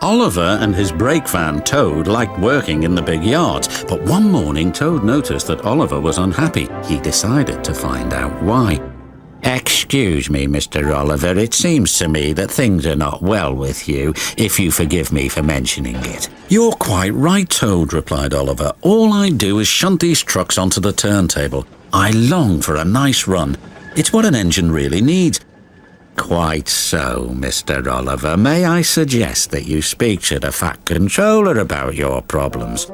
Oliver and his brake van, Toad, liked working in the big yards, but one morning Toad noticed that Oliver was unhappy. He decided to find out why. "Excuse me, Mr. Oliver, it seems to me that things are not well with you, if you forgive me for mentioning it." "You're quite right, Toad," replied Oliver. "All I do is shunt these trucks onto the turntable. I long for a nice run. It's what an engine really needs." "Quite so, Mr. Oliver. May I suggest that you speak to the Fat Controller about your problems?"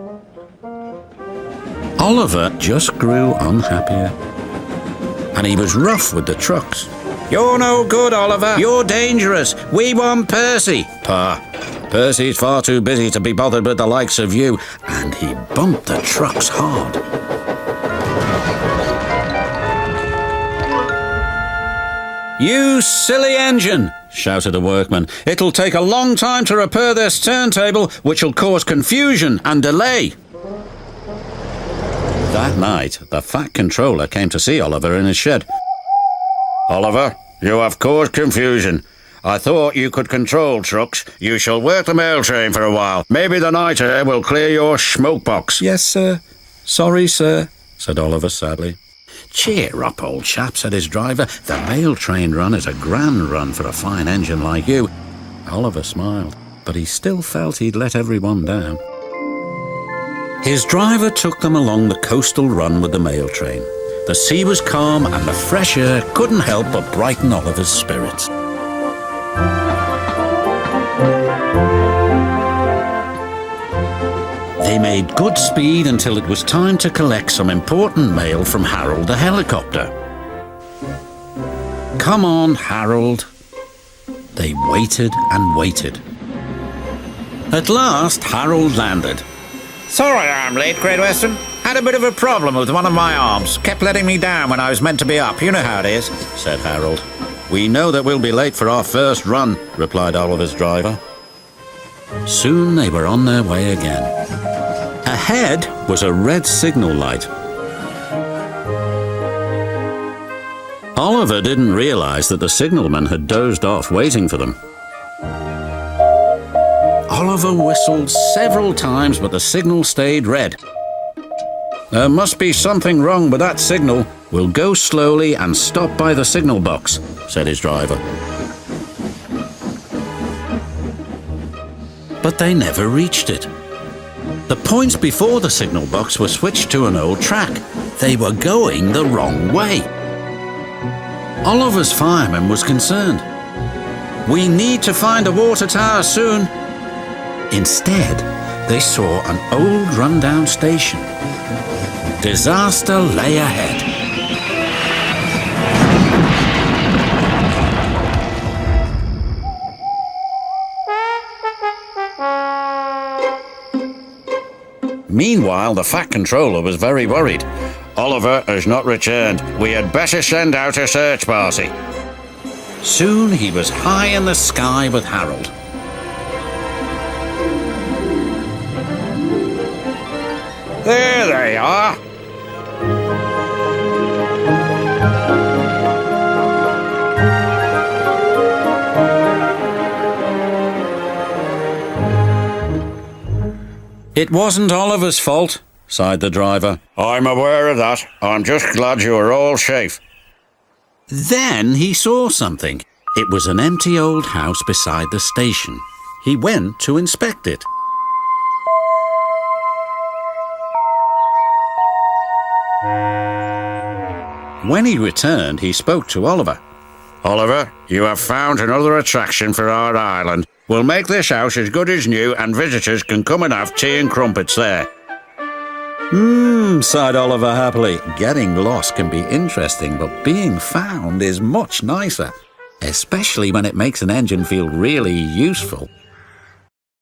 Oliver just grew unhappier, and he was rough with the trucks. "You're no good, Oliver. You're dangerous. We want Percy." "Pah, Percy's far too busy to be bothered with the likes of you." And he bumped the trucks hard. "You silly engine!" shouted a workman. "It'll take a long time to repair this turntable, which'll cause confusion and delay." That night, the Fat Controller came to see Oliver in his shed. "Oliver, you have caused confusion. I thought you could control trucks. You shall work the mail train for a while. Maybe the night air will clear your smoke box." "Yes, sir. Sorry, sir," said Oliver sadly. "Cheer up, old chap," said his driver. "The mail train run is a grand run for a fine engine like you." Oliver smiled, but he still felt he'd let everyone down. His driver took them along the coastal run with the mail train. The sea was calm and the fresh air couldn't help but brighten Oliver's spirits. They made good speed until it was time to collect some important mail from Harold the helicopter. "Come on, Harold." They waited and waited. At last, Harold landed. "Sorry I'm late, Great Western. Had a bit of a problem with one of my arms. Kept letting me down when I was meant to be up. You know how it is," said Harold. "We know that we'll be late for our first run," replied Oliver's driver. Soon they were on their way again. Ahead was a red signal light. Oliver didn't realize that the signalman had dozed off waiting for them. Oliver whistled several times, but the signal stayed red. "There must be something wrong with that signal. We'll go slowly and stop by the signal box," said his driver. But they never reached it. The points before the signal box were switched to an old track. They were going the wrong way. Oliver's fireman was concerned. "We need to find a water tower soon." Instead, they saw an old rundown station. Disaster lay ahead. Meanwhile, the Fat Controller was very worried. "Oliver has not returned. We had better send out a search party." Soon he was high in the sky with Harold. "There they are." "It wasn't Oliver's fault," sighed the driver. "I'm aware of that. I'm just glad you are all safe." Then he saw something. It was an empty old house beside the station. He went to inspect it. When he returned, he spoke to Oliver. "Oliver, you have found another attraction for our island. We'll make this house as good as new and visitors can come and have tea and crumpets there." Sighed Oliver happily. Getting lost can be interesting, but being found is much nicer, especially when it makes an engine feel really useful.